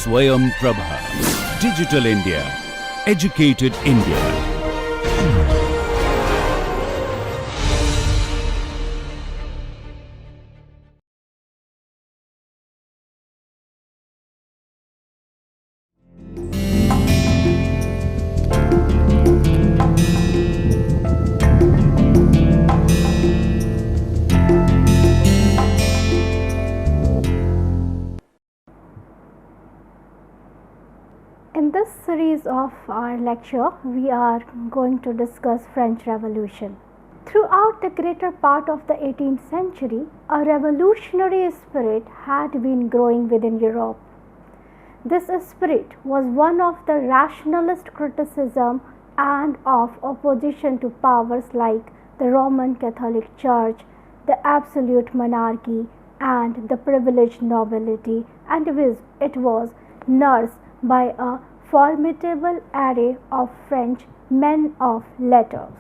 Swayam Prabha. Digital India. Educated India. In this series of our lecture, we are going to discuss French Revolution. Throughout the greater part of the 18th century, a revolutionary spirit had been growing within Europe. This spirit was one of the rationalist criticism and of opposition to powers like the Roman Catholic Church, the absolute monarchy, and the privileged nobility, and it was nursed by a formidable array of French men of letters.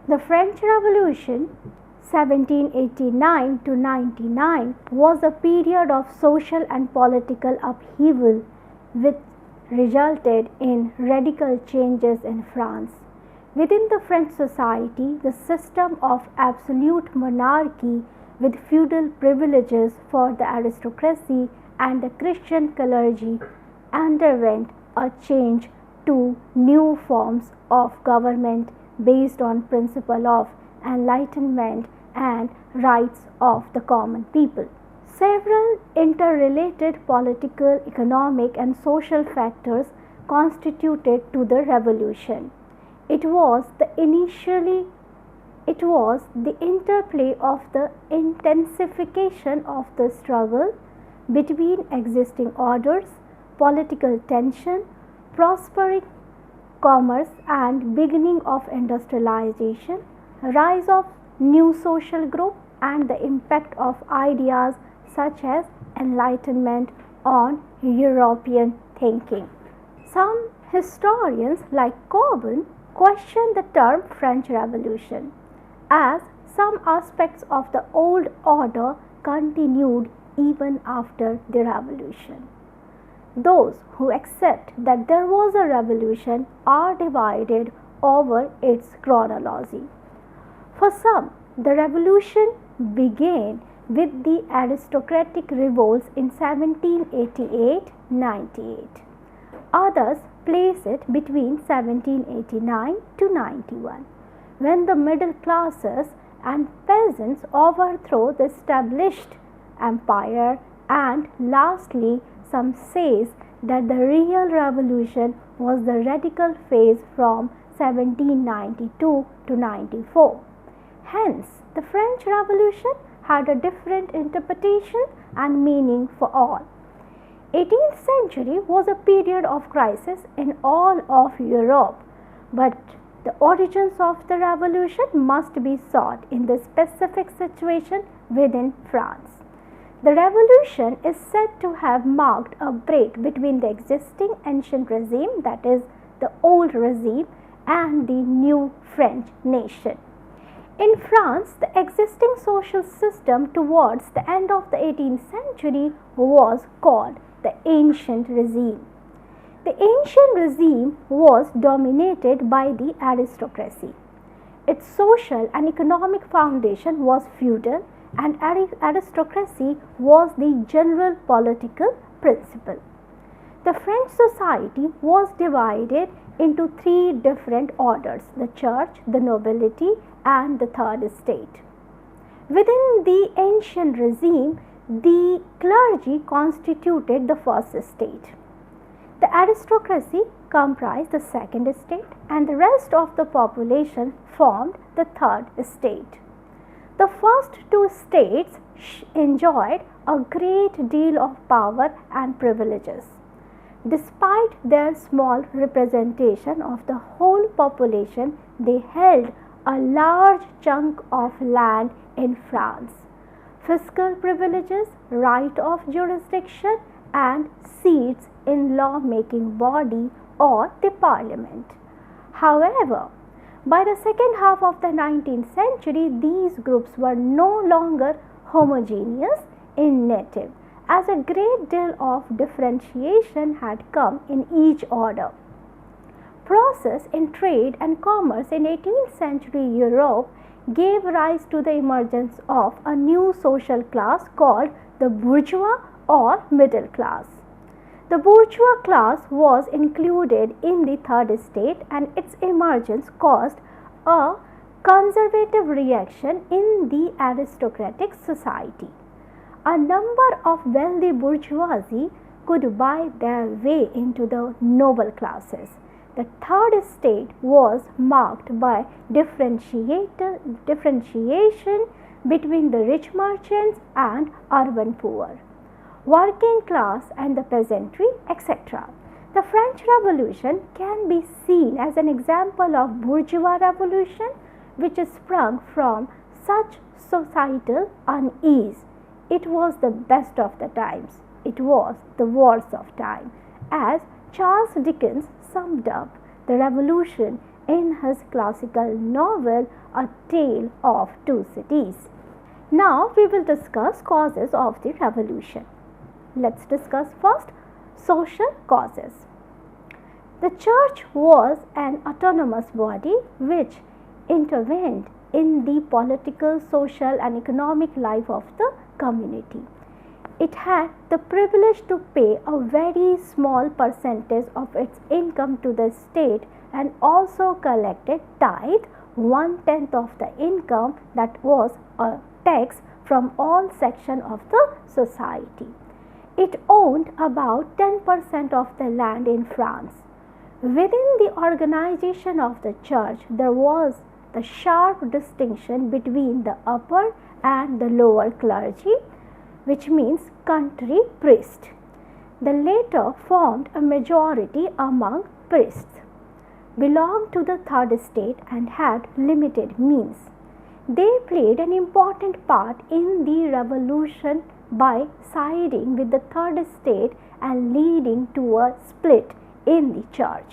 The French Revolution 1789 to 99 was a period of social and political upheaval which resulted in radical changes in France. Within the French society, the system of absolute monarchy with feudal privileges for the aristocracy and the Christian clergy underwent a change to new forms of government based on principle of enlightenment and rights of the common people. Several interrelated political, economic and social factors constituted to the revolution. It was the interplay of the intensification of the struggle between existing orders, political tension, prospering commerce and beginning of industrialization, rise of new social group and the impact of ideas such as enlightenment on European thinking. Some historians like Corbin question the term French Revolution, as some aspects of the old order continued even after the revolution. Those who accept that there was a revolution are divided over its chronology. For some, the revolution began with the aristocratic revolts in 1788-98. Others place it between 1789 to 91, when the middle classes and peasants overthrow the established empire, and lastly, some says that the real revolution was the radical phase from 1792 to 94. Hence, the French Revolution had a different interpretation and meaning for all. 18th century was a period of crisis in all of Europe, but the origins of the revolution must be sought in the specific situation within France. The revolution is said to have marked a break between the existing ancient regime, that is, the old regime, and the new French nation. In France, the existing social system towards the end of the 18th century was called the ancient regime. The ancient regime was dominated by the aristocracy. Its social and economic foundation was feudal, and aristocracy was the general political principle. The French society was divided into three different orders: the church, the nobility, and the third estate. Within the ancient regime, the clergy constituted the first estate. The aristocracy comprised the second estate, and the rest of the population formed the third estate. The first two estates enjoyed a great deal of power and privileges. Despite their small representation of the whole population, they held a large chunk of land in France, fiscal privileges, right of jurisdiction, and seats in law-making body or the parliament. However, by the second half of the 19th century, these groups were no longer homogeneous in nature, as a great deal of differentiation had come in each order. Process in trade and commerce in 18th century Europe gave rise to the emergence of a new social class called the bourgeois or middle class. The bourgeois class was included in the third estate, and its emergence caused a conservative reaction in the aristocratic society. A number of wealthy bourgeoisie could buy their way into the noble classes. The third estate was marked by differentiation between the rich merchants and urban poor, working class and the peasantry, etc. The French Revolution can be seen as an example of bourgeois revolution which sprung from such societal unease. It was the best of the times. It was the worst of time, as Charles Dickens summed up the revolution in his classical novel A Tale of Two Cities. Now we will discuss causes of the revolution. Let's discuss first social causes. The church was an autonomous body which intervened in the political, social and economic life of the community. It had the privilege to pay a very small percentage of its income to the state and also collected tithe, 1/10 of the income, that was a tax, from all sections of the society. It owned about 10% of the land in France. Within the organization of the church, there was the sharp distinction between the upper and the lower clergy, which means country priest. The latter formed a majority among priests, belonged to the third estate and had limited means. They played an important part in the revolution by siding with the third estate and leading to a split in the church.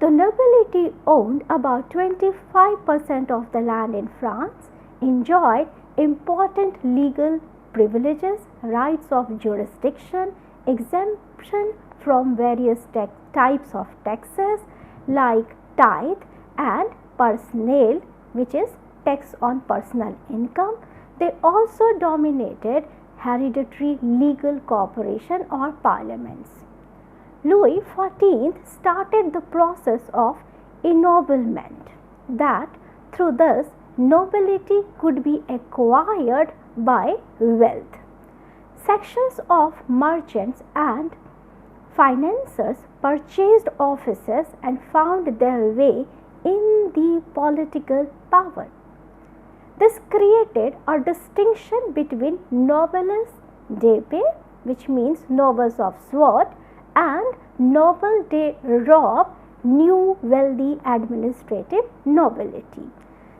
The nobility owned about 25% of the land in France, enjoyed important legal privileges, rights of jurisdiction, exemption from various types of taxes like tithe and personnel, which is tax on personal income. They also dominated hereditary legal corporation or parliaments. Louis XIV started the process of ennoblement, that through this nobility could be acquired by wealth. Sections of merchants and financiers purchased offices and found their way in the political power. This created a distinction between nobles d'épée, which means nobles of sword, and nobles de robe, new wealthy administrative nobility.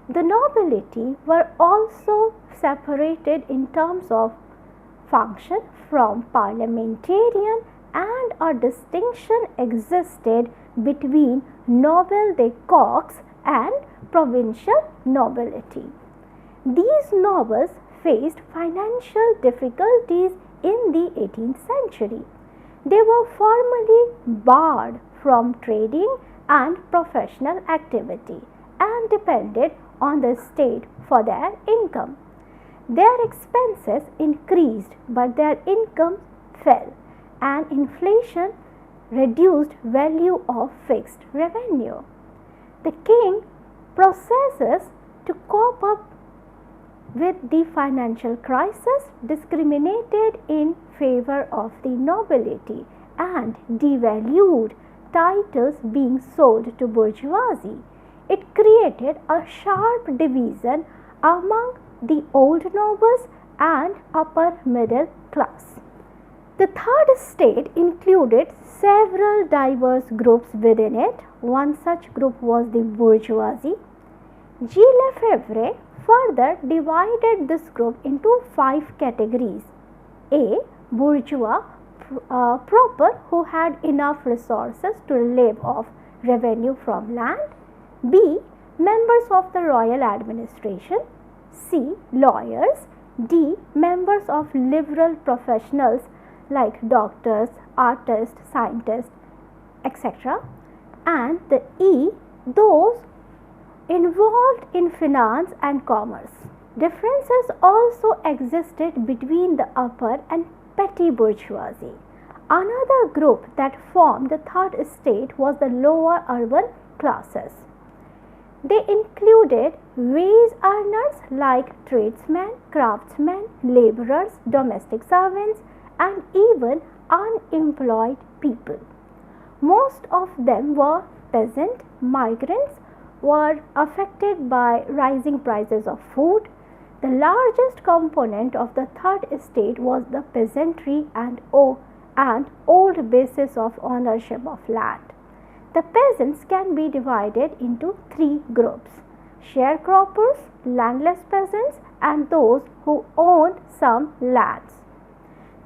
The nobility were also separated in terms of function from parliamentarian, and a distinction existed between nobles de corps and provincial nobility. These nobles faced financial difficulties in the 18th century. They were formally barred from trading and professional activity and depended on the state for their income. Their expenses increased, but their income fell, and inflation reduced value of fixed revenue. The king processes to cope up with the financial crisis discriminated in favor of the nobility and devalued titles being sold to bourgeoisie. It created a sharp division among the old nobles and upper middle class. The third estate included several diverse groups within it. One such group was the bourgeoisie. G. Lefebvre further divided this group into 5 categories. A. Bourgeois proper, who had enough resources to live off revenue from land. B. Members of the royal administration. C. Lawyers. D. Members of liberal professionals like doctors, artists, scientists, etc. And the E. Those involved in finance and commerce. Differences also existed between the upper and petty bourgeoisie. Another group that formed the third estate was the lower urban classes. They included wage earners like tradesmen, craftsmen, laborers, domestic servants, and even unemployed people. Most of them were peasant migrants, were affected by rising prices of food. The largest component of the third estate was the peasantry and old basis of ownership of land. The peasants can be divided into three groups: sharecroppers, landless peasants, and those who owned some lands.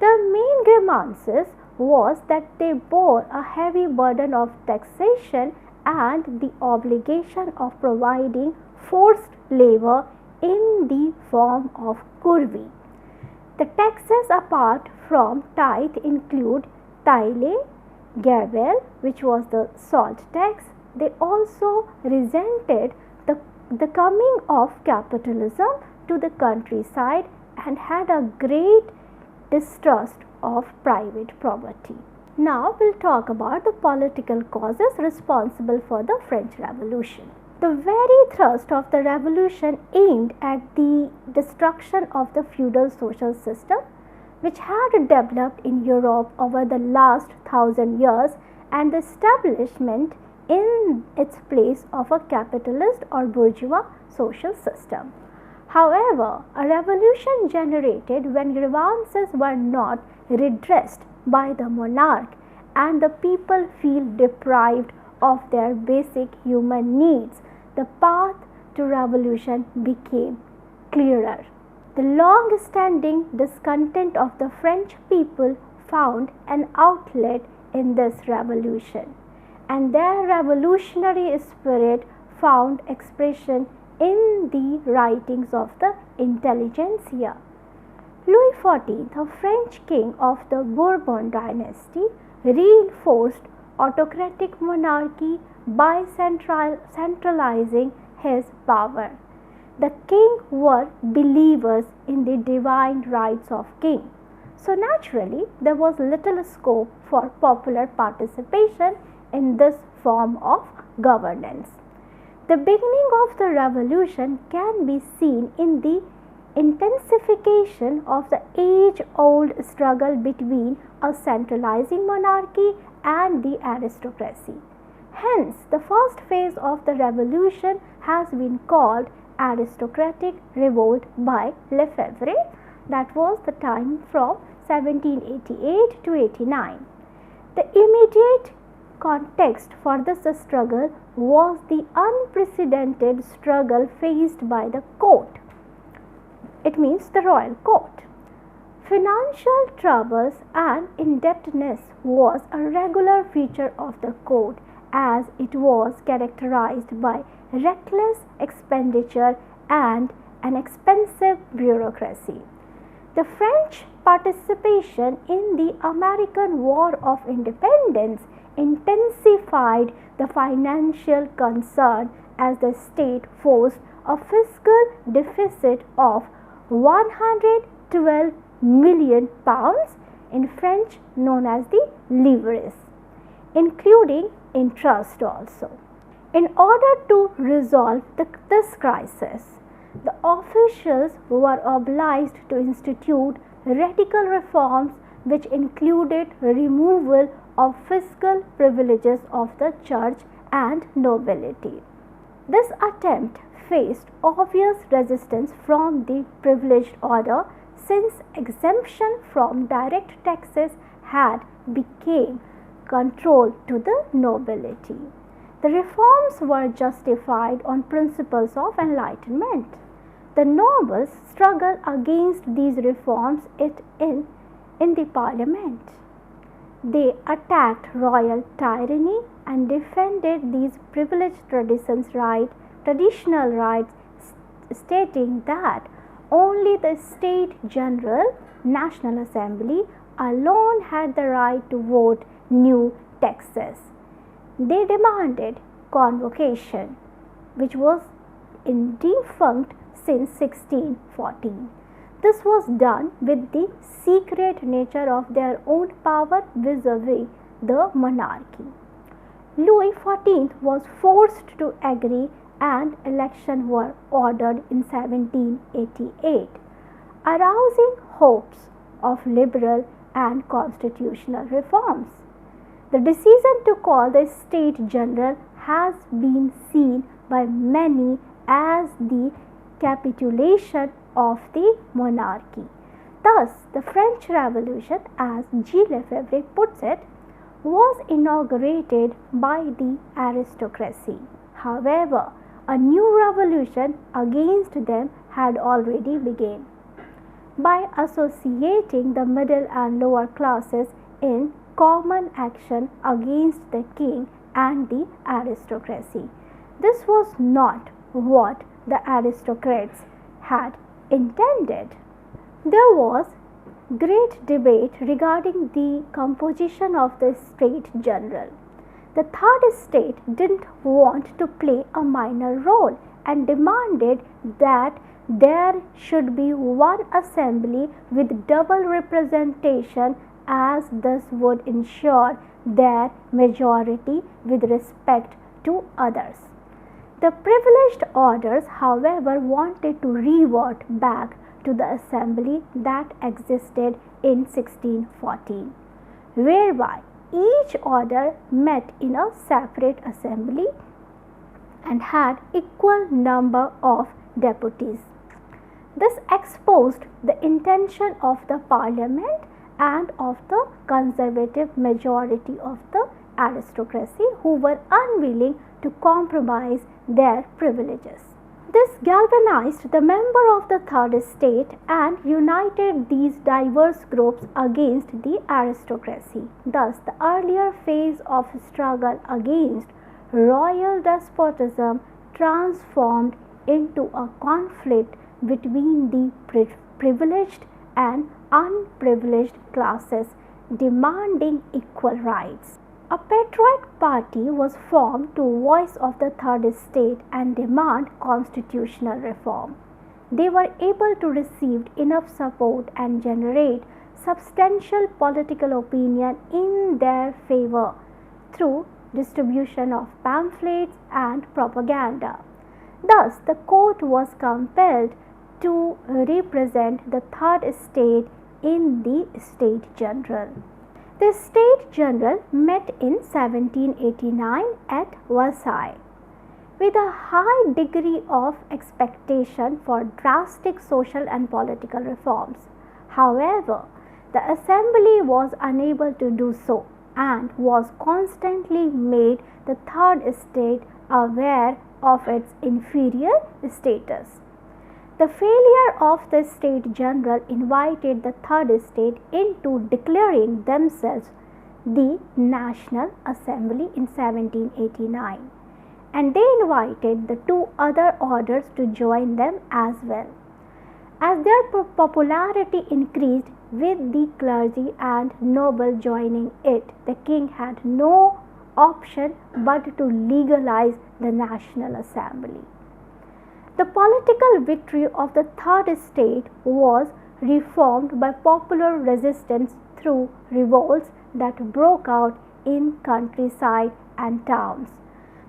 The main grievances was that they bore a heavy burden of taxation and the obligation of providing forced labor in the form of kurvi. The taxes apart from tithe include taille, gabel, which was the salt tax. They also resented the coming of capitalism to the countryside and had a great distrust of private property. Now we'll talk about the political causes responsible for the French Revolution. The very thrust of the revolution aimed at the destruction of the feudal social system, which had developed in Europe over the last 1,000 years, and the establishment in its place of a capitalist or bourgeois social system. However, a revolution generated when grievances were not redressed by the monarch and the people feel deprived of their basic human needs, the path to revolution became clearer. The long-standing discontent of the French people found an outlet in this revolution, and their revolutionary spirit found expression in the writings of the intelligentsia. Louis XIV, a French king of the Bourbon dynasty, reinforced autocratic monarchy by centralizing his power. The king were believers in the divine rights of king. So naturally, there was little scope for popular participation in this form of governance. The beginning of the revolution can be seen in the intensification of the age-old struggle between a centralizing monarchy and the aristocracy. Hence, the first phase of the revolution has been called aristocratic revolt by Lefebvre. That was the time from 1788 to 89. The immediate context for this struggle was the unprecedented struggle faced by the court. It means the royal court. Financial troubles and indebtedness was a regular feature of the court, as it was characterized by reckless expenditure and an expensive bureaucracy. The French participation in the American War of Independence intensified the financial concern as the state faced a fiscal deficit of 112 million pounds, in French known as the livres, including interest also. In order to resolve this crisis, the officials were obliged to institute radical reforms which included removal of fiscal privileges of the church and nobility. This attempt faced obvious resistance from the privileged order, since exemption from direct taxes had become control to the nobility. The reforms were justified on principles of enlightenment. The nobles struggled against these reforms in the parliament. They attacked royal tyranny and defended these privileged traditional rights, stating that only the State General National Assembly alone had the right to vote new taxes. They demanded convocation, which was defunct since 1614. This was done with the secret nature of their own power vis-a-vis the monarchy. Louis XIV was forced to agree and elections were ordered in 1788, arousing hopes of liberal and constitutional reforms. The decision to call the State General has been seen by many as the capitulation of the monarchy. Thus, the French Revolution, as G. Lefebvre puts it, was inaugurated by the aristocracy. However, a new revolution against them had already begun. By associating the middle and lower classes in common action against the king and the aristocracy. This was not what the aristocrats had intended. There was great debate regarding the composition of the State General. The Third Estate didn't want to play a minor role and demanded that there should be one assembly with double representation, as this would ensure their majority with respect to others. The privileged orders, however, wanted to revert back to the assembly that existed in 1614, whereby each order met in a separate assembly and had equal number of deputies. This exposed the intention of the parliament and of the conservative majority of the aristocracy, who were unwilling to compromise their privileges. This galvanized the members of the Third Estate and united these diverse groups against the aristocracy. Thus, the earlier phase of struggle against royal despotism transformed into a conflict between the privileged and unprivileged classes demanding equal rights. A patriot party was formed to voice of the Third Estate and demand constitutional reform. They were able to receive enough support and generate substantial political opinion in their favor through distribution of pamphlets and propaganda. Thus, the court was compelled to represent the Third Estate in the State General. The State General met in 1789 at Versailles with a high degree of expectation for drastic social and political reforms. However, the assembly was unable to do so and was constantly made the Third Estate aware of its inferior status. The failure of the State General invited the Third Estate into declaring themselves the National Assembly in 1789, and they invited the two other orders to join them as well. As their popularity increased with the clergy and noble joining it, the king had no option but to legalize the National Assembly. The political victory of the Third Estate was reformed by popular resistance through revolts that broke out in countryside and towns.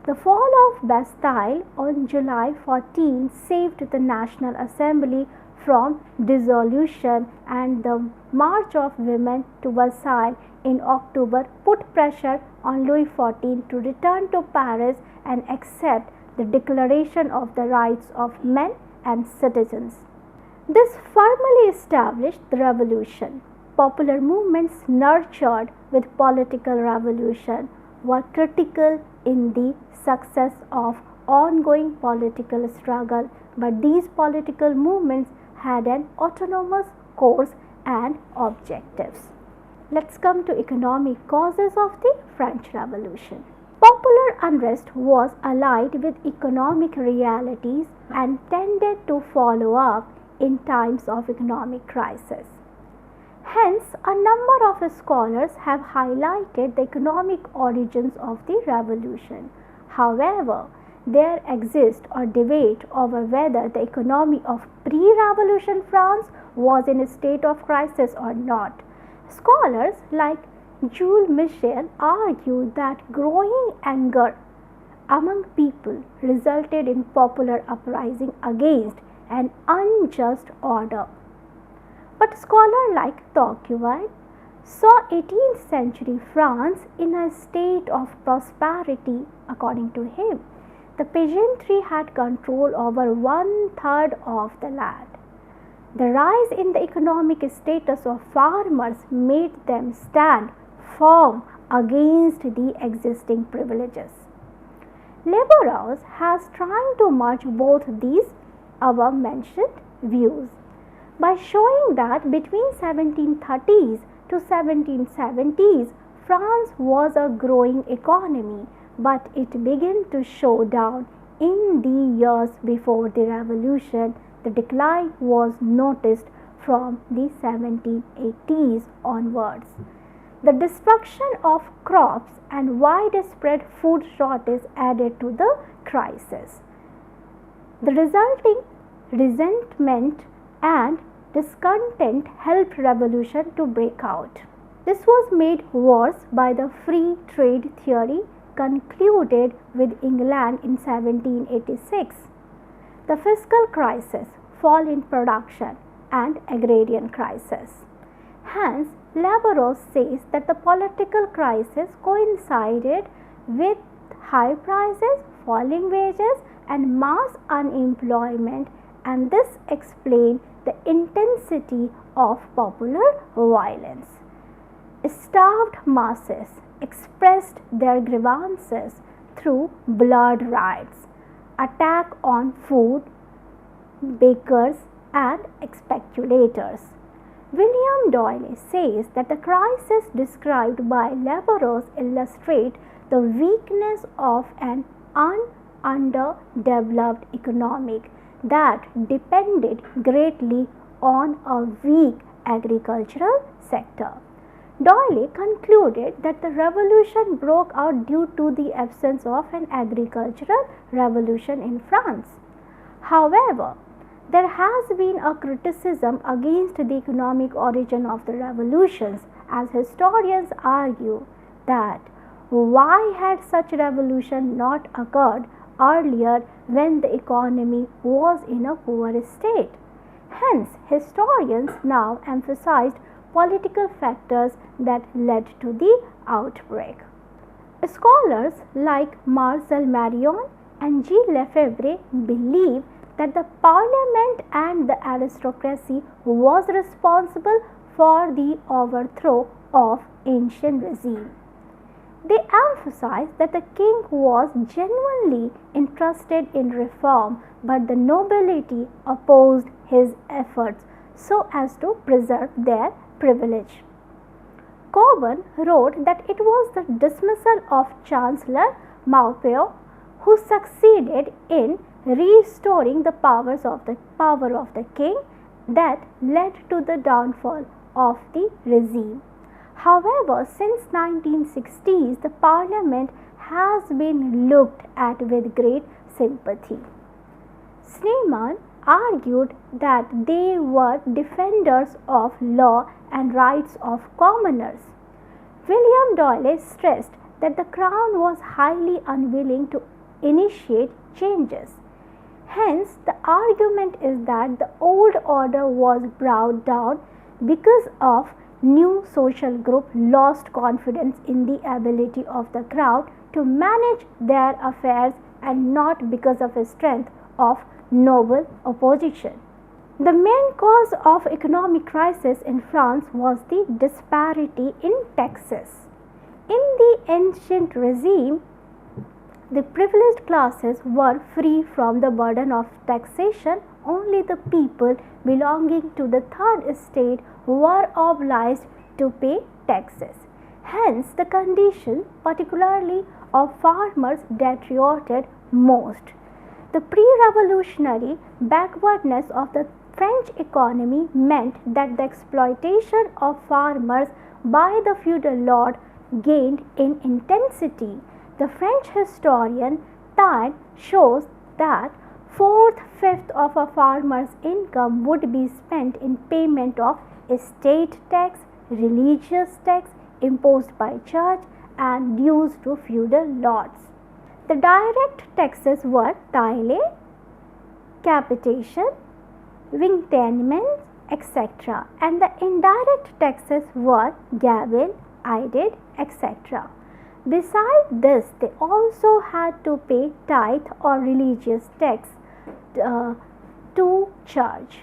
The fall of Bastille on July 14 saved the National Assembly from dissolution, and the March of Women to Versailles in October put pressure on Louis XIV to return to Paris and accept the Declaration of the Rights of Men and Citizens. This firmly established the revolution. Popular movements nurtured with political revolution were critical in the success of ongoing political struggle, but these political movements had an autonomous course and objectives. Let's come to economic causes of the French Revolution. Popular unrest was allied with economic realities and tended to follow up in times of economic crisis. Hence, a number of scholars have highlighted the economic origins of the revolution. However, there exists a debate over whether the economy of pre-revolution France was in a state of crisis or not. Scholars like Jules Michel argue that growing anger among people resulted in popular uprising against an unjust order. But scholars like Tocqueville saw 18th century France in a state of prosperity. According to him, the peasantry had control over 1/3 of the land. The rise in the economic status of farmers made them stand firm against the existing privileges. Liberals has tried to merge both these above mentioned views by showing that between 1730s to 1770s France was a growing economy, but it began to slow down in the years before the revolution. The decline was noticed from the 1780s onwards. The destruction of crops and widespread food shortage added to the crisis. The resulting resentment and discontent helped revolution to break out. This was made worse by the free trade theory concluded with England in 1786. The fiscal crisis, fall in production, and agrarian crisis. Hence, Labrousse says that the political crisis coincided with high prices, falling wages, and mass unemployment, and this explained the intensity of popular violence. Starved masses expressed their grievances through blood riots, attack on food, bakers, and speculators. William Doyle says that the crisis described by Labrousse illustrates the weakness of an underdeveloped economy that depended greatly on a weak agricultural sector. Doyle concluded that the revolution broke out due to the absence of an agricultural revolution in France. However, there has been a criticism against the economic origin of the revolutions, as historians argue that why had such revolution not occurred earlier when the economy was in a poor state. Hence, historians now emphasized political factors that led to the outbreak. Scholars like Marcel Marion and G. Lefebvre believe that the parliament and the aristocracy was responsible for the overthrow of ancient regime. They emphasize that the king was genuinely interested in reform, but the nobility opposed his efforts so as to preserve their privilege. Cockburn wrote that it was the dismissal of Chancellor Maupeou who succeeded in restoring the power of the king that led to the downfall of the regime. However, since 1960s, the parliament has been looked at with great sympathy. Schneemann argued that they were defenders of law and rights of commoners. William Doyle stressed that the crown was highly unwilling to initiate changes. Hence, the argument is that the old order was brought down because of new social group lost confidence in the ability of the crown to manage their affairs and not because of a strength of noble opposition. The main cause of economic crisis in France was the disparity in taxes. In the ancient regime, the privileged classes were free from the burden of taxation. Only the people belonging to the third estate were obliged to pay taxes. Hence, the condition, particularly of farmers, deteriorated most. The pre-revolutionary backwardness of the French economy meant that the exploitation of farmers by the feudal lord gained in intensity. The French historian Taine shows that fourth-fifth of a farmer's income would be spent in payment of estate tax, religious tax imposed by church, and dues to feudal lords. The direct taxes were taille, capitation, vingtiements, etc. and the indirect taxes were gabelle, idit, etc. Besides this, they also had to pay tithe or religious tax to church.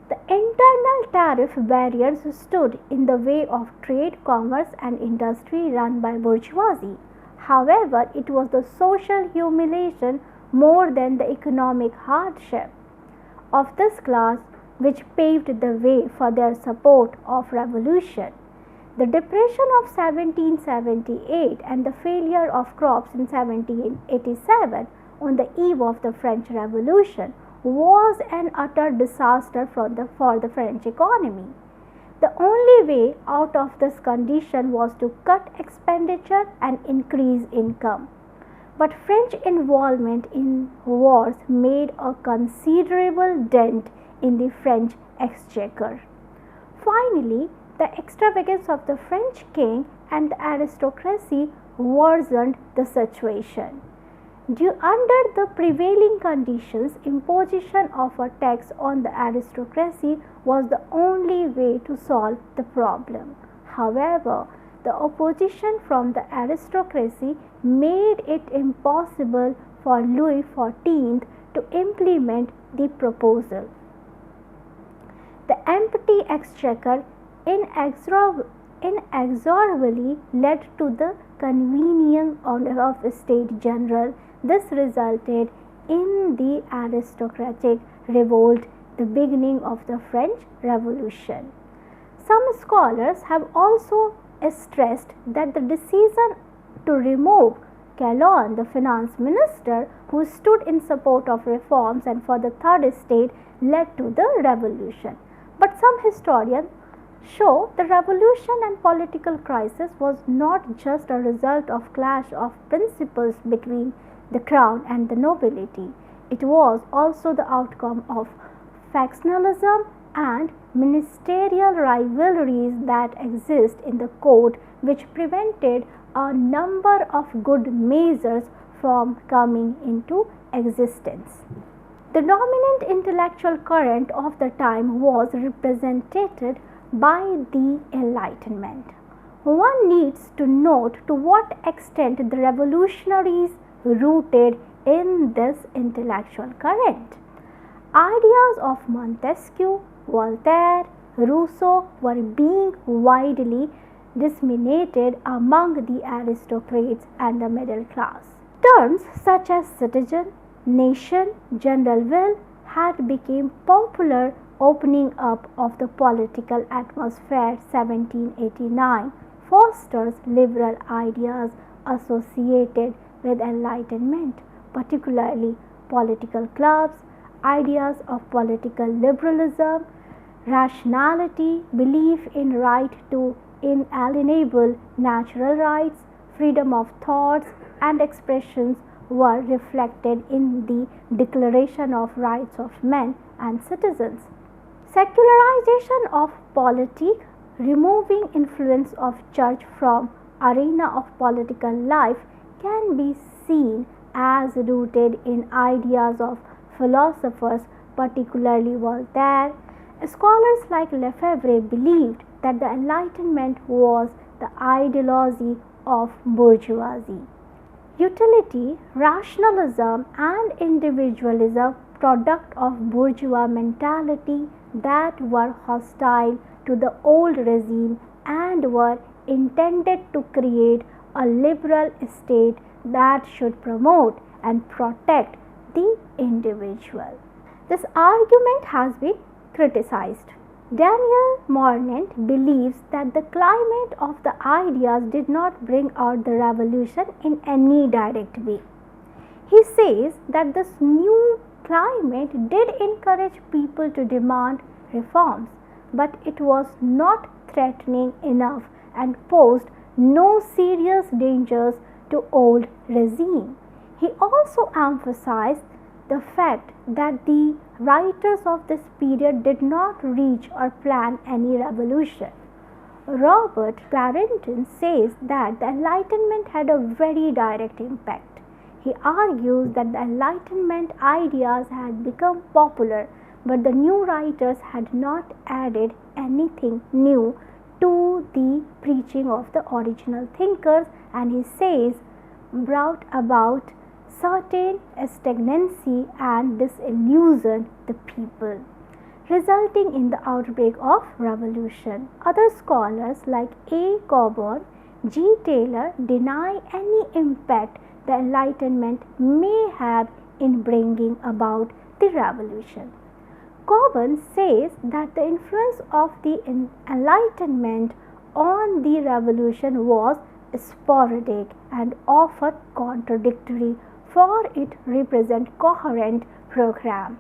The internal tariff barriers stood in the way of trade, commerce and industry run by bourgeoisie. However, it was the social humiliation more than the economic hardship of this class which paved the way for their support of revolution. The depression of 1778 and the failure of crops in 1787 on the eve of the French Revolution was an utter disaster for the French economy. The only way out of this condition was to cut expenditure and increase income. But French involvement in wars made a considerable dent in the French exchequer. Finally, the extravagance of the French king and the aristocracy worsened the situation. Under the prevailing conditions, imposition of a tax on the aristocracy was the only way to solve the problem. However, the opposition from the aristocracy made it impossible for Louis XIV to implement the proposal. The empty exchequer inexorably led to the convening of a State General. This resulted in the aristocratic revolt, the beginning of the French Revolution. Some scholars have also stressed that the decision to remove Calonne, the finance minister, who stood in support of reforms and for the third estate, led to the revolution. But some historians show the revolution and political crisis was not just a result of clash of principles between the crown and the nobility. It was also the outcome of factionalism and ministerial rivalries that exist in the court, which prevented a number of good measures from coming into existence. The dominant intellectual current of the time was represented by the Enlightenment. One needs to note to what extent the revolutionaries rooted in this intellectual current. Ideas of Montesquieu, Voltaire, Rousseau were being widely disseminated among the aristocrats and the middle class. Terms such as citizen, nation, general will had become popular, opening up of the political atmosphere. 1789 fosters liberal ideas associated with Enlightenment, particularly political clubs, ideas of political liberalism, rationality, belief in right to inalienable natural rights, freedom of thoughts and expressions were reflected in the Declaration of Rights of Men and Citizens. Secularization of politics, removing influence of church from arena of political life, can be seen as rooted in ideas of philosophers, particularly Voltaire. Scholars like Lefebvre believed that the Enlightenment was the ideology of bourgeoisie. Utility, rationalism and individualism, product of bourgeois mentality that were hostile to the old regime and were intended to create a liberal state that should promote and protect the individual. This argument has been criticized. Daniel Mornant believes that the climate of the ideas did not bring out the revolution in any direct way. He says that this new climate did encourage people to demand reforms, but it was not threatening enough and posed no serious dangers to old regime. He also emphasized the fact that the writers of this period did not reach or plan any revolution. Robert Clarendon says that the Enlightenment had a very direct impact. He argues that the Enlightenment ideas had become popular, but the new writers had not added anything new to the preaching of the original thinkers, and he says brought about certain stagnancy and disillusioned the people, resulting in the outbreak of revolution. Other scholars like A. Cockburn, G. Taylor deny any impact the Enlightenment may have in bringing about the revolution. Cockburn says that the influence of the Enlightenment on the revolution was sporadic and often contradictory, for it represents coherent program.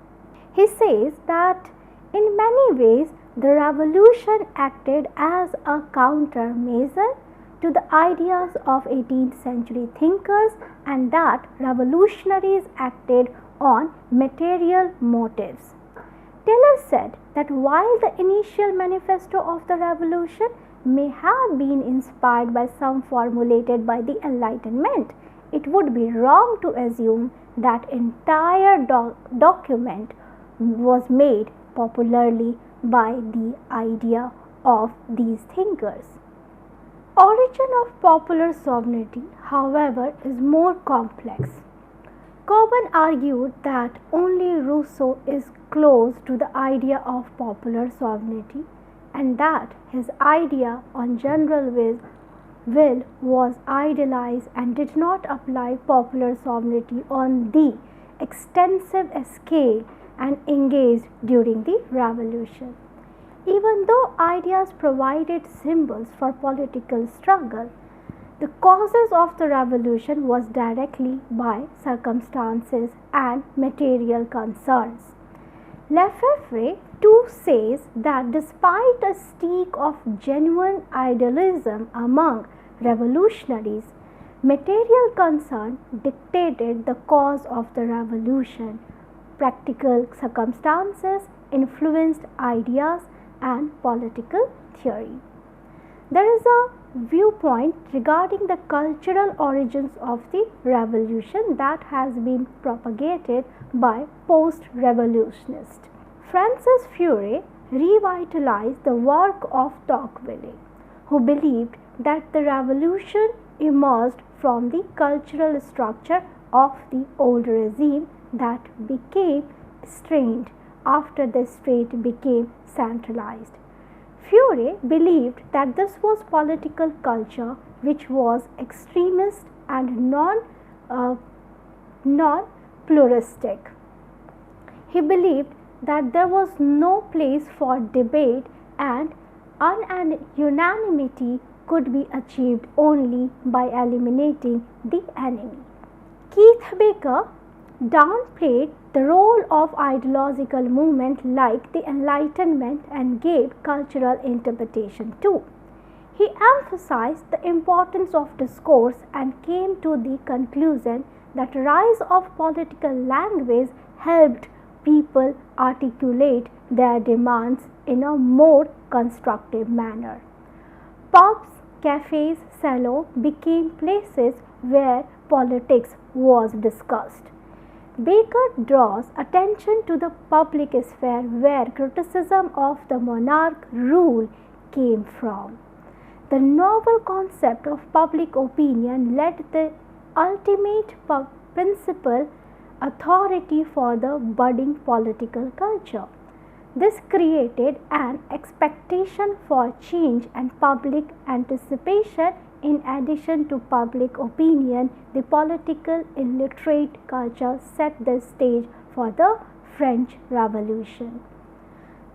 He says that in many ways the revolution acted as a countermeasure to the ideas of 18th century thinkers, and that revolutionaries acted on material motives. Taylor said that while the initial manifesto of the revolution may have been inspired by some formulated by the Enlightenment, it would be wrong to assume that entire document was made popularly by the idea of these thinkers. Origin of popular sovereignty, however, is more complex. Cockburn argued that only Rousseau is close to the idea of popular sovereignty, and that his idea on general will was idealized and did not apply popular sovereignty on the extensive scale and engaged during the revolution. Even though ideas provided symbols for political struggle, the causes of the revolution was directly by circumstances and material concerns. Lefebvre too says that despite a streak of genuine idealism among revolutionaries, material concern dictated the cause of the revolution. Practical circumstances influenced ideas and political theory. There is a viewpoint regarding the cultural origins of the revolution that has been propagated by post-revolutionists. Francis Furey revitalized the work of Tocqueville, who believed that the revolution emerged from the cultural structure of the old regime that became strained after the state became centralized. Furey believed that this was political culture which was extremist and non-pluralistic. He believed that there was no place for debate and unanimity could be achieved only by eliminating the enemy. Keith Baker downplayed the role of ideological movement like the Enlightenment and gave cultural interpretation too. He emphasized the importance of discourse and came to the conclusion that rise of political language helped people articulate their demands in a more constructive manner. Pubs, cafes, salons became places where politics was discussed. Baker draws attention to the public sphere where criticism of the monarch rule came from. The novel concept of public opinion led the ultimate principal authority for the budding political culture. This created an expectation for change and public anticipation. In addition to public opinion, the political illiterate culture set the stage for the French Revolution.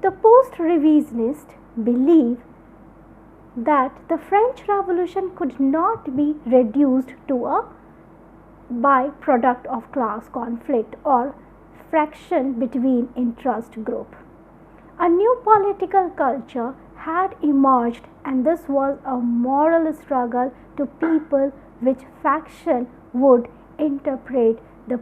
The post-revisionists believe that the French Revolution could not be reduced to a byproduct of class conflict or friction between interest groups. A new political culture had emerged, and this was a moral struggle to people which faction would interpret the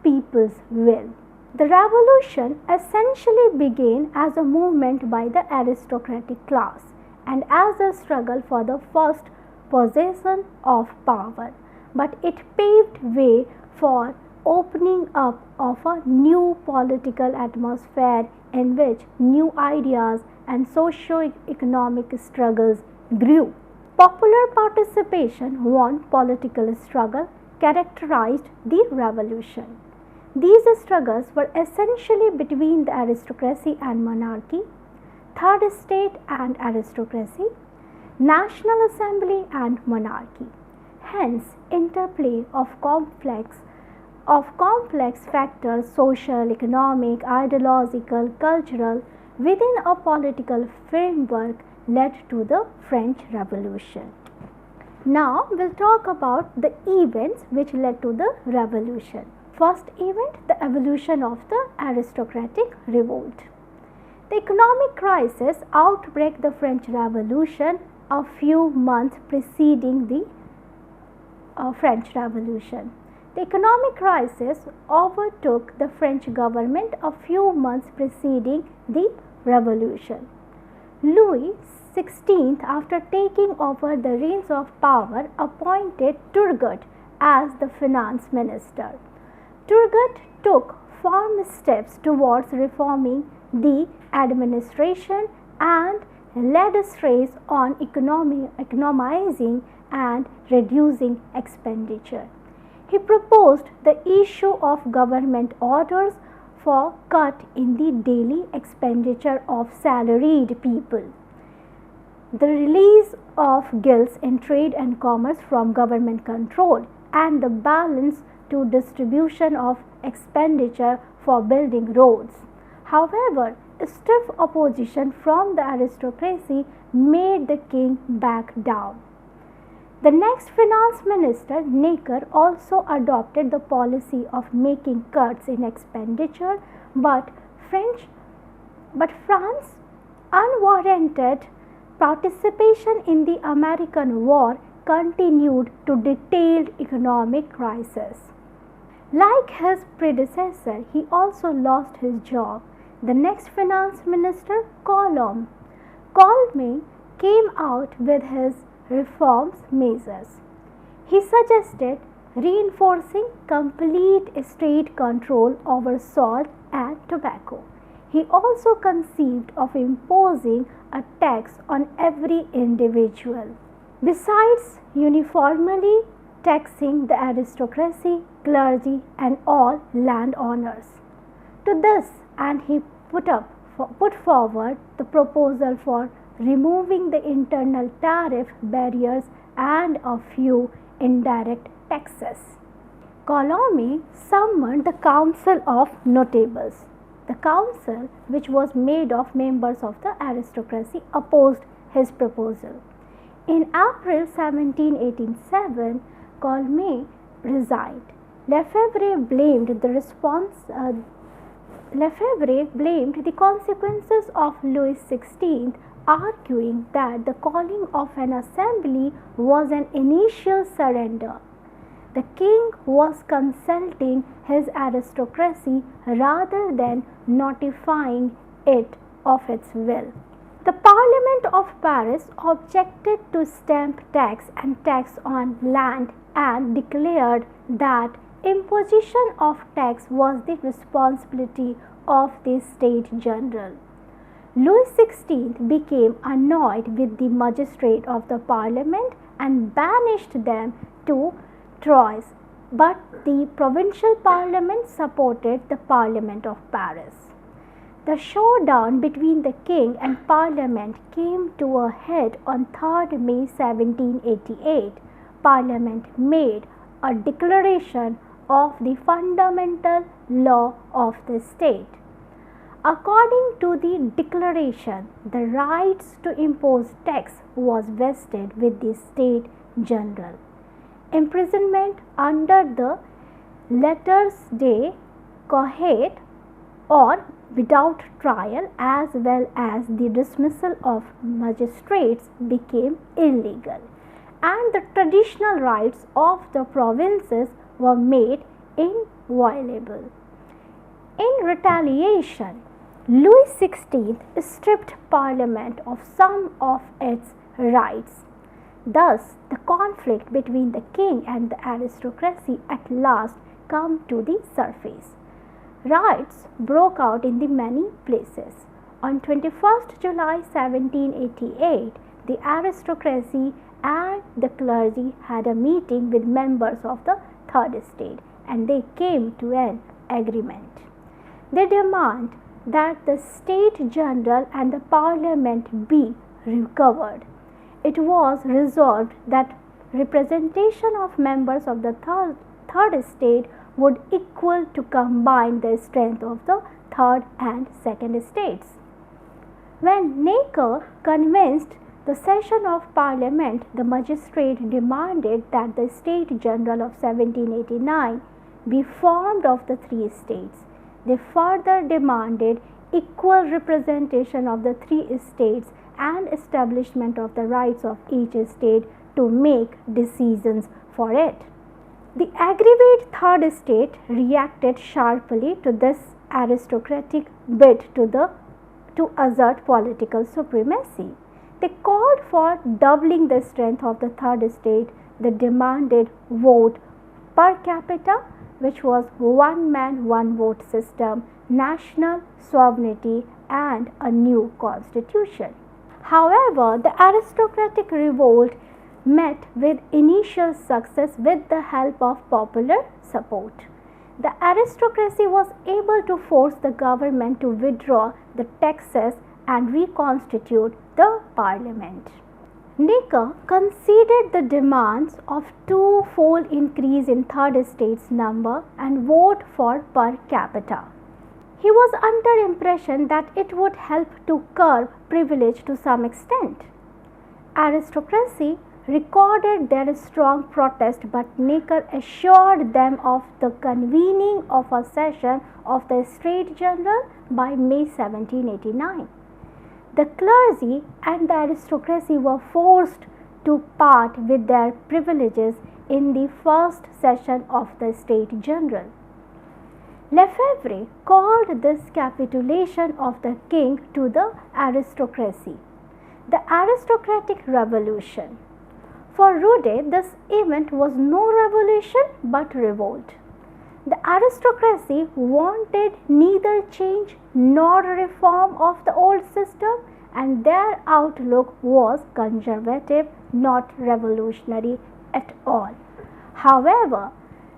people's will. The revolution essentially began as a movement by the aristocratic class and as a struggle for the first possession of power, but it paved way for opening up of a new political atmosphere in which new ideas and socio-economic struggles grew. Popular participation won political struggle characterized the revolution. These struggles were essentially between the aristocracy and monarchy, third estate and aristocracy, national assembly and monarchy. Hence, interplay of complex factors, social, economic, ideological, cultural, within a political framework led to the French Revolution. Now we'll talk about the events which led to the revolution. First event, the evolution of the aristocratic revolt. The economic crisis outbreak the French Revolution a few months preceding the French Revolution. The economic crisis overtook the French government a few months preceding the revolution. Louis XVI, after taking over the reins of power, appointed Turgot as the finance minister. Turgot took firm steps towards reforming the administration and led strays on economizing and reducing expenditure. He proposed the issue of government orders for cut in the daily expenditure of salaried people, the release of guilds in trade and commerce from government control, and the balance to distribution of expenditure for building roads. However, stiff opposition from the aristocracy made the king back down. The next finance minister, Necker, also adopted the policy of making cuts in expenditure, but France's unwarranted participation in the American war continued to detailed economic crisis. Like his predecessor, he also lost his job. The next finance minister, Coulomb, came out with his reforms measures. He suggested reinforcing complete state control over salt and tobacco. He also conceived of imposing a tax on every individual, besides uniformly taxing the aristocracy, clergy, and all landowners. To this end, he put forward the proposal for removing the internal tariff barriers and a few indirect taxes. Coulomb summoned the Council of Notables. The council, which was made of members of the aristocracy, opposed his proposal. In April 1787, Coulomb resigned. Lefebvre blamed the consequences of Louis XVI, arguing that the calling of an assembly was an initial surrender. The king was consulting his aristocracy rather than notifying it of its will. The Parliament of Paris objected to stamp tax and tax on land and declared that imposition of tax was the responsibility of the States General. Louis XVI became annoyed with the magistrates of the Parliament and banished them to Troyes, but the provincial parliament supported the Parliament of Paris. The showdown between the king and Parliament came to a head on 3rd May 1788. Parliament made a declaration of the fundamental law of the state. According to the declaration, the rights to impose tax was vested with the State General. Imprisonment under the letters de cohete or without trial, as well as the dismissal of magistrates, became illegal, and the traditional rights of the provinces were made inviolable. In retaliation, Louis XVI stripped Parliament of some of its rights. Thus, the conflict between the king and the aristocracy at last came to the surface. Riots broke out in the many places. On 21st July 1788, the aristocracy and the clergy had a meeting with members of the Third Estate, and they came to an agreement. They demand that the State General and the Parliament be recovered. It was resolved that representation of members of the Third Estate would equal to combine the strength of the Third and Second Estates. When Necker convinced the session of Parliament, the magistrate demanded that the State General of 1789 be formed of the three estates. They further demanded equal representation of the three estates and establishment of the rights of each estate to make decisions for it. The aggrieved Third Estate reacted sharply to this aristocratic bid to assert political supremacy. They called for doubling the strength of the Third Estate. They demanded vote per capita, which was one man, one vote system, national sovereignty, and a new constitution. However, the aristocratic revolt met with initial success with the help of popular support. The aristocracy was able to force the government to withdraw the taxes and reconstitute the parliament. Necker conceded the demands of twofold increase in Third Estate's number and vote for per capita. He was under impression that it would help to curb privilege to some extent. Aristocracy recorded their strong protest, but Necker assured them of the convening of a session of the State General by May 1789. The clergy and the aristocracy were forced to part with their privileges in the first session of the State General. Lefebvre called this capitulation of the king to the aristocracy the aristocratic revolution. For Roudet, this event was no revolution but revolt. The aristocracy wanted neither change nor reform of the old system, and their outlook was conservative, not revolutionary at all. However,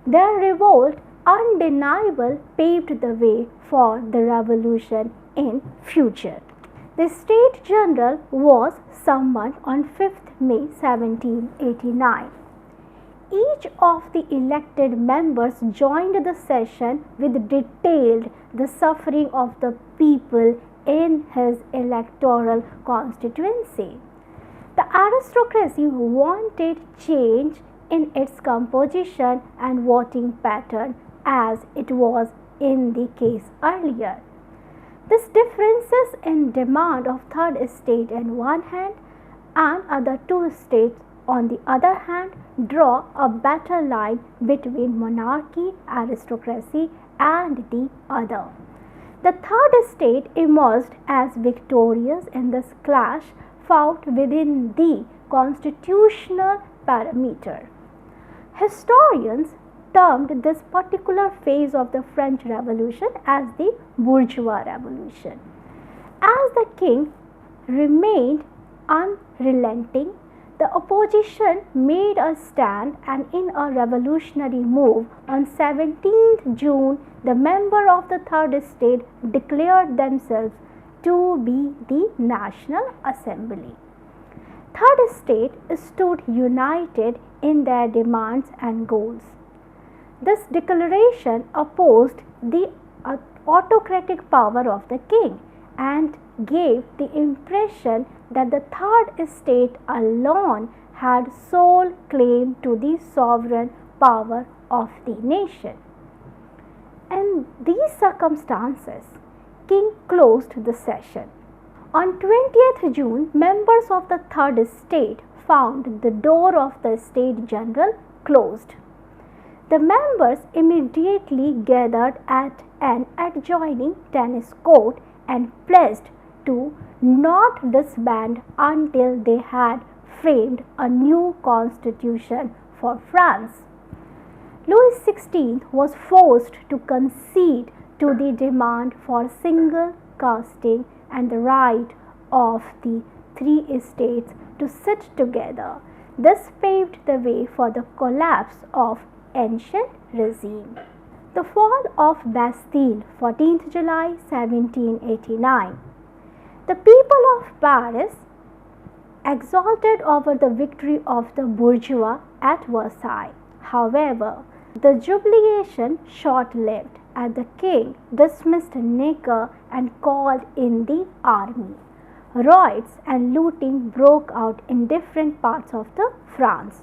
their revolt undeniably paved the way for the revolution in future. The State General was summoned on 5th May 1789. Each of the elected members joined the session with detailed the suffering of the people in his electoral constituency. The aristocracy wanted change in its composition and voting pattern as it was in the case earlier. These differences in demand of Third Estate on one hand and other two estates on the other hand draw a better line between monarchy, aristocracy, and the other. The Third Estate emerged as victorious in this clash fought within the constitutional parameter. Historians termed this particular phase of the French Revolution as the bourgeois revolution. As the king remained unrelenting, the opposition made a stand, and in a revolutionary move on 17th June, the members of the Third Estate declared themselves to be the National Assembly. Third Estate stood united in their demands and goals. This declaration opposed the autocratic power of the king and gave the impression that the Third Estate alone had sole claim to the sovereign power of the nation. In these circumstances, King closed the session. On 20th June, members of the third estate found the door of the Estate General closed. The members immediately gathered at an adjoining tennis court and pledged to not disband until they had framed a new constitution for France. Louis XVI was forced to concede to the demand for single casting and the right of the three estates to sit together. This paved the way for the collapse of ancient regime. The fall of Bastille, 14th July 1789. The people of Paris, exulted over the victory of the bourgeois at Versailles. However, the jubilation short-lived as the king dismissed Necker and called in the army. Riots and looting broke out in different parts of France.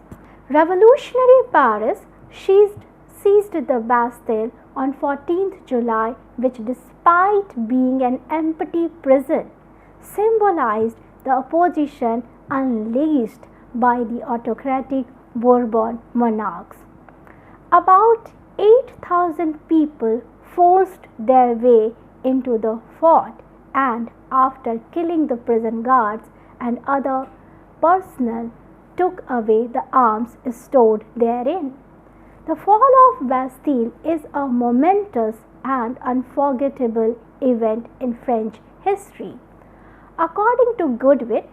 Revolutionary Paris seized the Bastille on 14th July, which, despite being an empty prison, symbolized the opposition unleashed by the autocratic Bourbon monarchs. About 8,000 people forced their way into the fort and, after killing the prison guards and other personnel, took away the arms stored therein. The fall of Bastille is a momentous and unforgettable event in French history. According to Goodwin,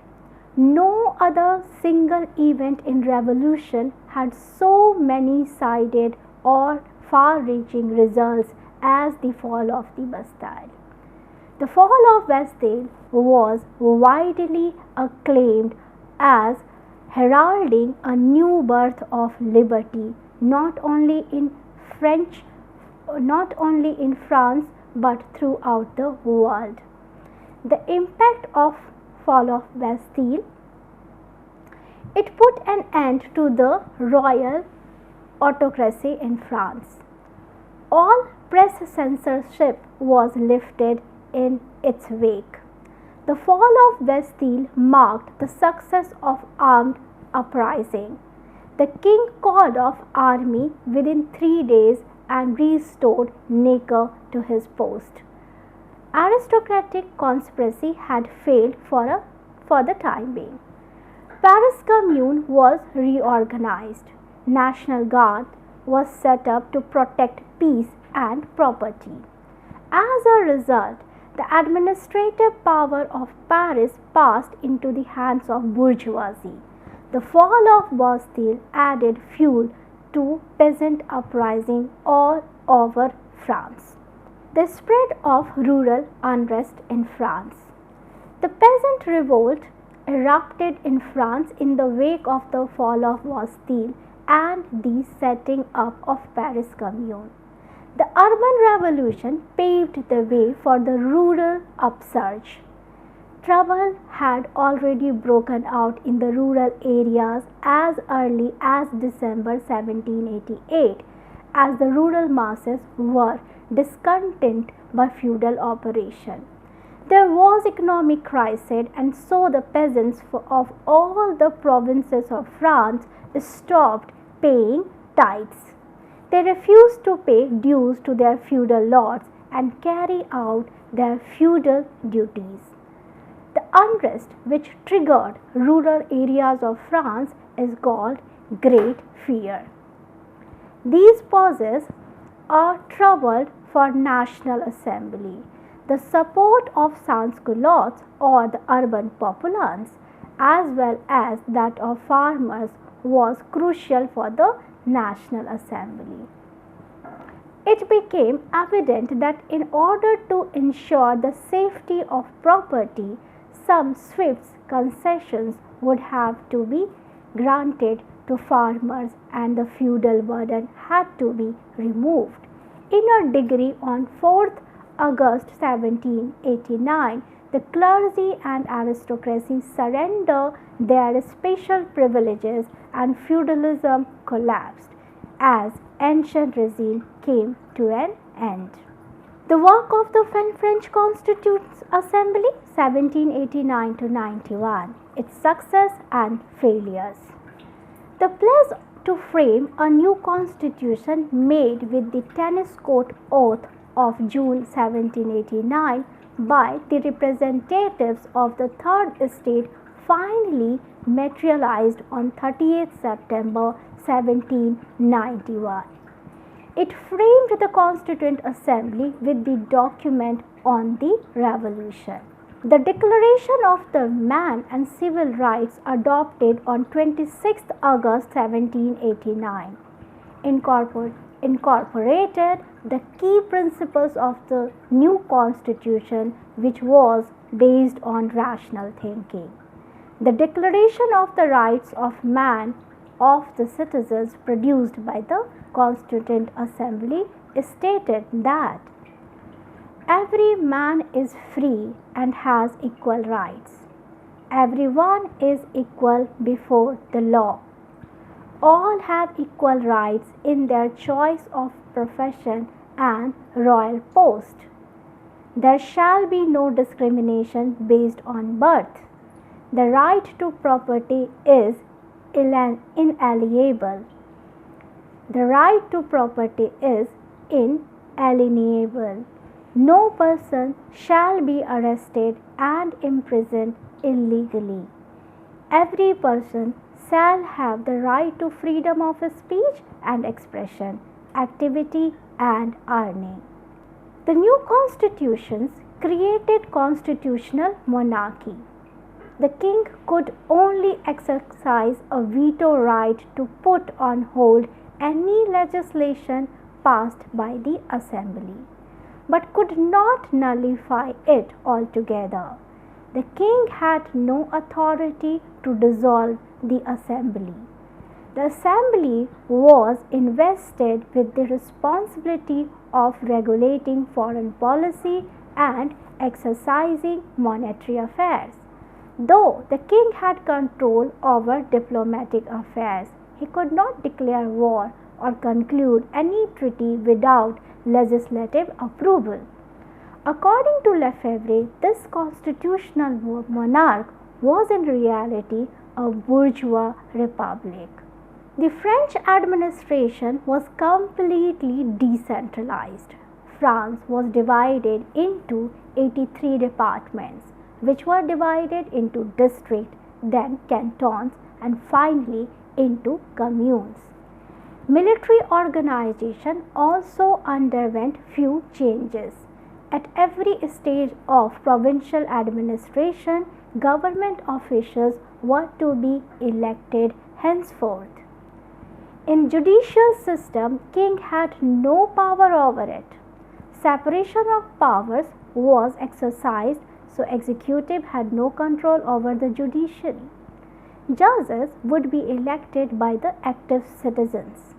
no other single event in revolution had so many-sided or far-reaching results as the fall of the Bastille. The fall of Bastille was widely acclaimed as heralding a new birth of liberty, not only in France but throughout the world. The impact of fall of Bastille: it put an end to the royal autocracy in France. All press censorship was lifted in its wake. The fall of Bastille marked the success of armed uprising. The king called off army within 3 days and restored Necker to his post. Aristocratic conspiracy had failed for the time being. Paris Commune was reorganized. National Guard was set up to protect peace and property. As a result, the administrative power of Paris passed into the hands of bourgeoisie. The fall of Bastille added fuel to peasant uprising all over France. The spread of rural unrest in France. The peasant revolt erupted in France in the wake of the fall of Bastille and the setting up of Paris Commune. The urban revolution paved the way for the rural upsurge. Trouble had already broken out in the rural areas as early as December 1788, as the rural masses were discontent by feudal operation. There was economic crisis, and so the peasants of all the provinces of France stopped paying tithes. They refused to pay dues to their feudal lords and carry out their feudal duties. The unrest which triggered rural areas of France is called Great Fear. These pauses are troubled for National Assembly. The support of sans-culottes or the urban populace, as well as that of farmers, was crucial for the National Assembly. It became evident that in order to ensure the safety of property, some swift concessions would have to be granted to farmers, and the feudal burden had to be removed. In a decree on 4th August 1789, the clergy and aristocracy surrendered their special privileges and feudalism collapsed as ancient regime came to an end. The work of the French Constituent Assembly 1789 to 91, its success and failures. The pledge to frame a new constitution made with the tennis court oath of June 1789 by the representatives of the Third Estate finally materialized on 30th September 1791. It framed the Constituent Assembly with the document on the Revolution. The Declaration of the Man and Civil Rights adopted on 26 August 1789 incorporated the key principles of the new constitution, which was based on rational thinking. The Declaration of the Rights of Man of the Citizens produced by the Constituent Assembly stated that every man is free and has equal rights. Everyone is equal before the law. All have equal rights in their choice of profession and royal post. There shall be no discrimination based on birth. The right to property is inalienable. The right to property is inalienable. No person shall be arrested and imprisoned illegally. Every person shall have the right to freedom of speech and expression, activity and earning. The new constitutions created constitutional monarchy. The king could only exercise a veto right to put on hold any legislation passed by the assembly, but could not nullify it altogether. The king had no authority to dissolve the assembly. The assembly was invested with the responsibility of regulating foreign policy and exercising monetary affairs. Though the king had control over diplomatic affairs, he could not declare war or conclude any treaty without legislative approval. According to Lefebvre, this constitutional monarch was in reality a bourgeois republic. The French administration was completely decentralized. France was divided into 83 departments, which were divided into districts, then cantons, and finally into communes. Military organization also underwent few changes. At every stage of provincial administration, government officials were to be elected henceforth. In judicial system, king had no power over it. Separation of powers was exercised, so executive had no control over the judiciary. Judges would be elected by the active citizens.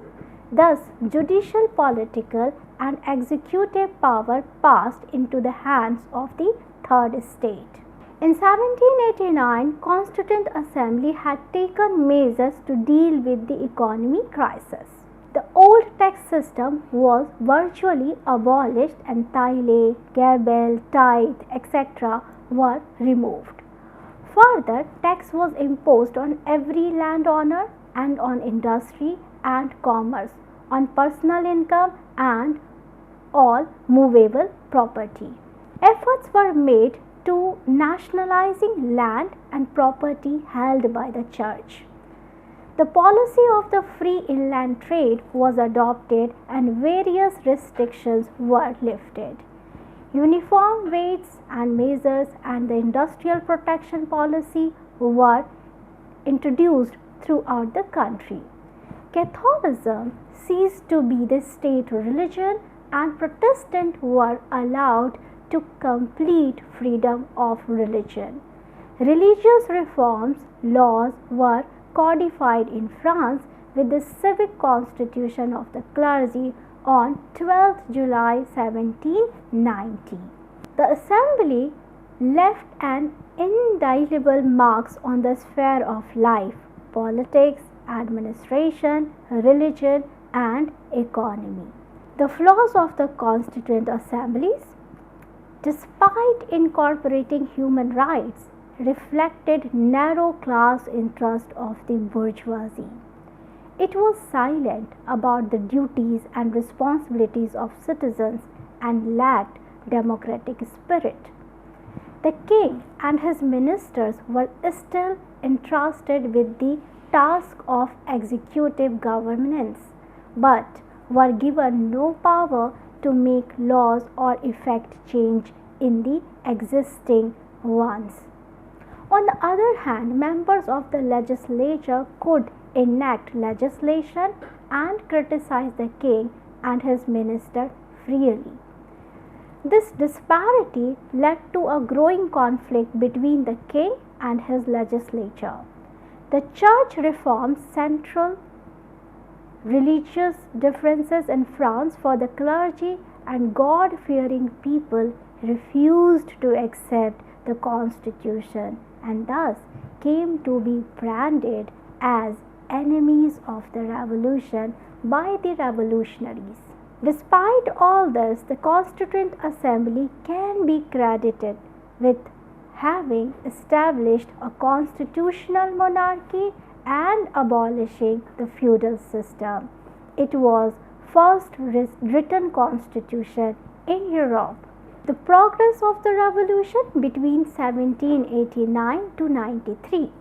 Thus, judicial, political and executive power passed into the hands of the Third Estate. In 1789, Constituent Assembly had taken measures to deal with the economy crisis. The old tax system was virtually abolished and taille, gabelle, tithe, etc. were removed. Further, tax was imposed on every landowner and on industry and commerce, on personal income and all movable property. Efforts were made to nationalizing land and property held by the church. The policy of the free inland trade was adopted and various restrictions were lifted. Uniform weights and measures and the industrial protection policy were introduced throughout the country. Catholicism ceased to be the state religion and Protestants were allowed to complete freedom of religion. Religious reforms laws were codified in France with the civic constitution of the clergy on 12th July 1790. The assembly left an indelible marks on the sphere of life, politics, administration, religion and economy. The flaws of the Constituent Assemblies, despite incorporating human rights, reflected narrow class interest of the bourgeoisie. It was silent about the duties and responsibilities of citizens and lacked democratic spirit. The king and his ministers were still entrusted with the task of executive governance, but were given no power to make laws or effect change in the existing ones. On the other hand, members of the legislature could enact legislation and criticize the king and his minister freely. This disparity led to a growing conflict between the king and his legislature. The church reforms central religious differences in France, for the clergy and God-fearing people refused to accept the constitution and thus came to be branded as enemies of the revolution by the revolutionaries. Despite all this, the Constituent Assembly can be credited with having established a constitutional monarchy and abolishing the feudal system. It was first written constitution in Europe. The progress of the revolution between 1789 to 93.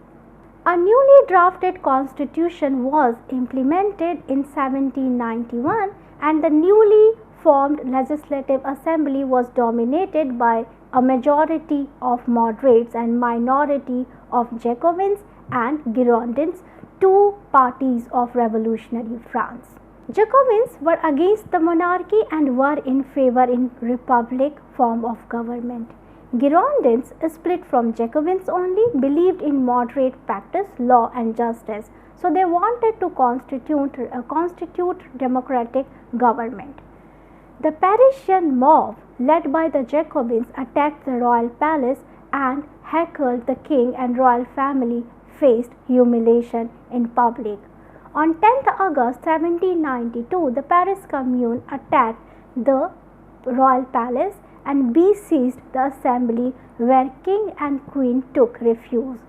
A newly drafted constitution was implemented in 1791 and the newly formed Legislative Assembly was dominated by a majority of moderates and minority of Jacobins and Girondins, two parties of revolutionary France. Jacobins were against the monarchy and were in favor in republic form of government. Girondins, split from Jacobins only, believed in moderate practice, law and justice, so they wanted to constitute democratic government. The Parisian mob, led by the Jacobins, attacked the royal palace and heckled the king and royal family faced humiliation in public. On 10th August 1792, the Paris Commune attacked the royal palace and besieged the assembly where king and queen took refuge.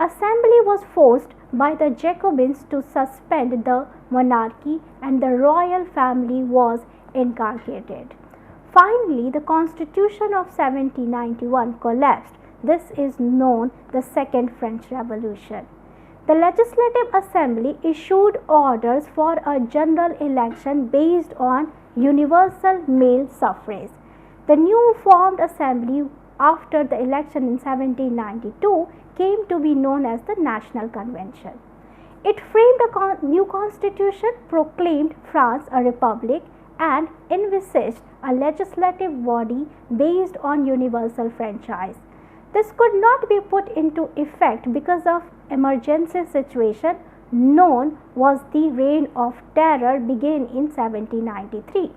Assembly was forced by the Jacobins to suspend the monarchy and the royal family was incarcerated. Finally, the Constitution of 1791 collapsed. This is known as the Second French Revolution. The Legislative Assembly issued orders for a general election based on universal male suffrage. The new formed assembly after the election in 1792 came to be known as the National Convention. It framed a new constitution, proclaimed France a republic, and envisaged a legislative body based on universal franchise. This could not be put into effect because of emergency situation known was the Reign of Terror began in 1793.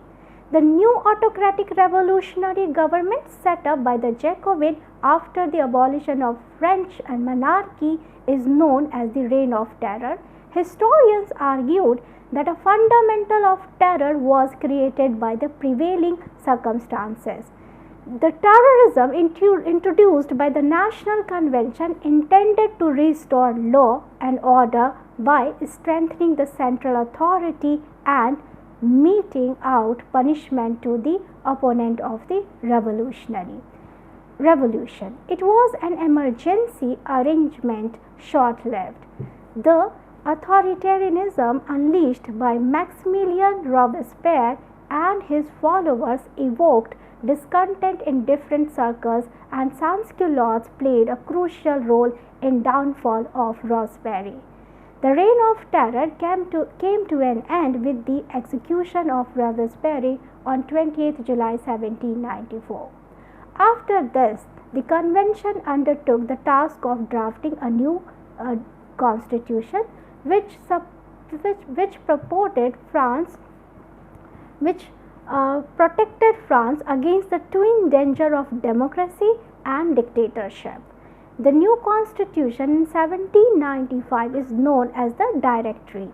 The new autocratic revolutionary government set up by the Jacobins after the abolition of French and monarchy is known as the Reign of Terror. Historians argued that a fundamental of terror was created by the prevailing circumstances. The terrorism introduced by the National Convention intended to restore law and order by strengthening the central authority and meting out punishment to the opponent of the revolution. It was an emergency arrangement, short-lived. The authoritarianism unleashed by Maximilien Robespierre and his followers evoked discontent in different circles, and sans-culottes played a crucial role in downfall of Robespierre. The Reign of Terror came to an end with the execution of Robespierre on 28 July 1794. After this, the convention undertook the task of drafting a new constitution which protected France against the twin danger of democracy and dictatorship. The new constitution in 1795 is known as the Directory.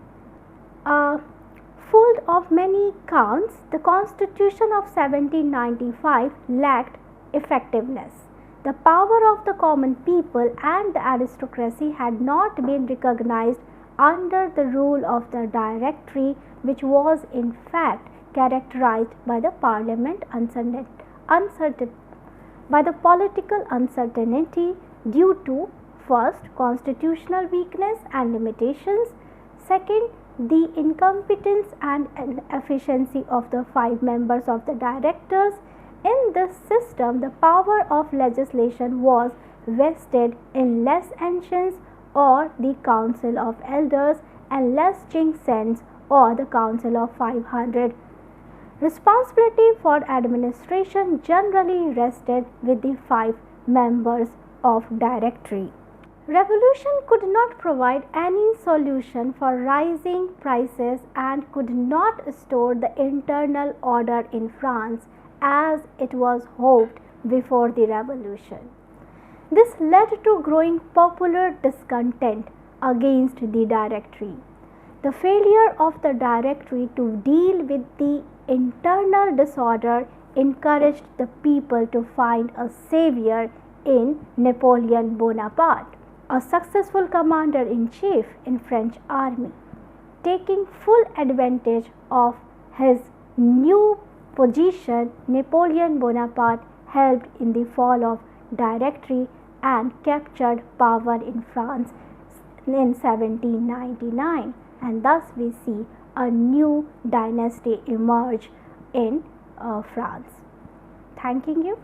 Full of many counts, the Constitution of 1795 lacked effectiveness. The power of the common people and the aristocracy had not been recognized under the rule of the Directory, which was in fact characterized by the political uncertainty due to first, constitutional weakness and limitations, second, the incompetence and inefficiency of the 5 members of the directors. In this system, the power of legislation was vested in Les Ancients or the Council of Elders and Les Jinxens or the Council of 500. Responsibility for administration generally rested with the 5 members of Directory. Revolution could not provide any solution for rising prices and could not restore the internal order in France as it was hoped before the revolution. This led to growing popular discontent against the Directory. The failure of the Directory to deal with the internal disorder encouraged the people to find a savior in Napoleon Bonaparte, a successful commander-in-chief in French army. Taking full advantage of his new position, Napoleon Bonaparte helped in the fall of Directory and captured power in France in 1799, and thus we see a new dynasty emerge in France. Thanking you.